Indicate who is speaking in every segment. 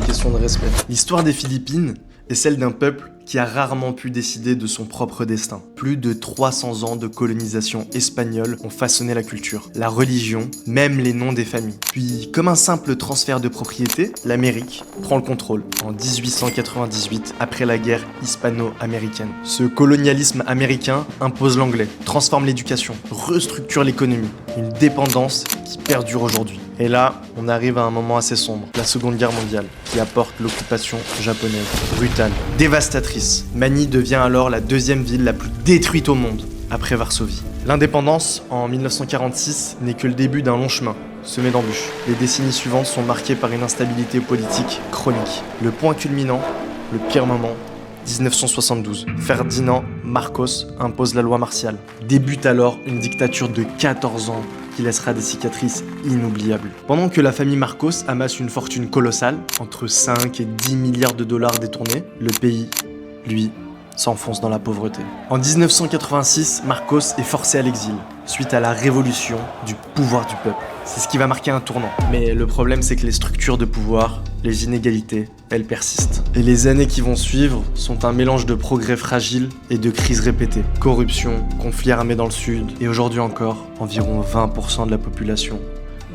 Speaker 1: question de respect. L'histoire des Philippines est celle d'un peuple qui a rarement pu décider de son propre destin. Plus de 300 ans de colonisation espagnole ont façonné la culture, la religion, même les noms des familles. Puis, comme un simple transfert de propriété, l'Amérique prend le contrôle en 1898 après la guerre hispano-américaine. Ce colonialisme américain impose l'anglais, transforme l'éducation, restructure l'économie, une dépendance qui perdure aujourd'hui. Et là, on arrive à un moment assez sombre, la Seconde Guerre mondiale, qui apporte l'occupation japonaise, brutale, dévastatrice. Manille devient alors la deuxième ville la plus détruite au monde, après Varsovie. L'indépendance, en 1946, n'est que le début d'un long chemin, semé d'embûches. Les décennies suivantes sont marquées par une instabilité politique chronique. Le point culminant, le pire moment, 1972. Ferdinand Marcos impose la loi martiale. Débute alors une dictature de 14 ans qui laissera des cicatrices inoubliables. Pendant que la famille Marcos amasse une fortune colossale, entre 5 et 10 milliards de dollars détournés, le pays, lui, s'enfonce dans la pauvreté. En 1986, Marcos est forcé à l'exil, suite à la révolution du pouvoir du peuple. C'est ce qui va marquer un tournant. Mais le problème, c'est que les structures de pouvoir, les inégalités, elles persistent. Et les années qui vont suivre sont un mélange de progrès fragiles et de crises répétées. Corruption, conflits armés dans le sud, et aujourd'hui encore, environ 20% de la population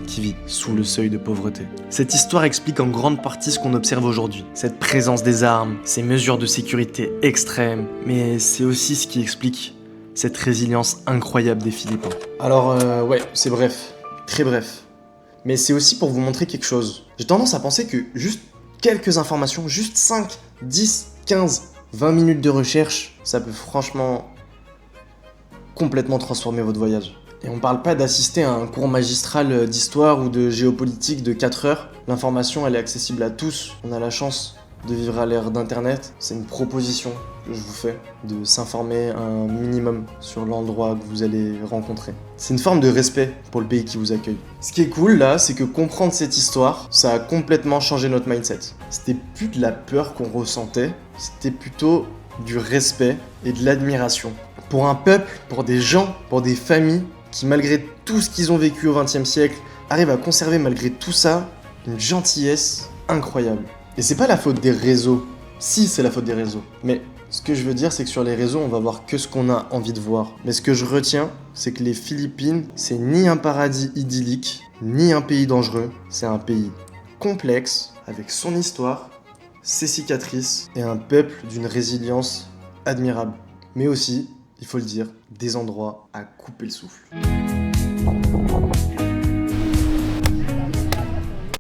Speaker 1: qui vit sous le seuil de pauvreté. Cette histoire explique en grande partie ce qu'on observe aujourd'hui. Cette présence des armes, ces mesures de sécurité extrêmes, mais c'est aussi ce qui explique cette résilience incroyable des Philippins. Alors ouais, c'est bref, très bref. Mais c'est aussi pour vous montrer quelque chose. J'ai tendance à penser que juste quelques informations, juste 5, 10, 15, 20 minutes de recherche, ça peut franchement complètement transformer votre voyage. Et on parle pas d'assister à un cours magistral d'histoire ou de géopolitique de 4 heures. L'information, elle est accessible à tous. On a la chance de vivre à l'ère d'internet. C'est une proposition que je vous fais de s'informer un minimum sur l'endroit que vous allez rencontrer. C'est une forme de respect pour le pays qui vous accueille. Ce qui est cool là, c'est que comprendre cette histoire, ça a complètement changé notre mindset. C'était plus de la peur qu'on ressentait, c'était plutôt du respect et de l'admiration. Pour un peuple, pour des gens, pour des familles qui, malgré tout ce qu'ils ont vécu au XXe siècle, arrivent à conserver malgré tout ça une gentillesse incroyable. Et c'est pas la faute des réseaux. Si, c'est la faute des réseaux. Mais ce que je veux dire, c'est que sur les réseaux, on va voir que ce qu'on a envie de voir. Mais ce que je retiens, c'est que les Philippines, c'est ni un paradis idyllique, ni un pays dangereux. C'est un pays complexe, avec son histoire, ses cicatrices, et un peuple d'une résilience admirable. Mais aussi, il faut le dire, des endroits à couper le souffle.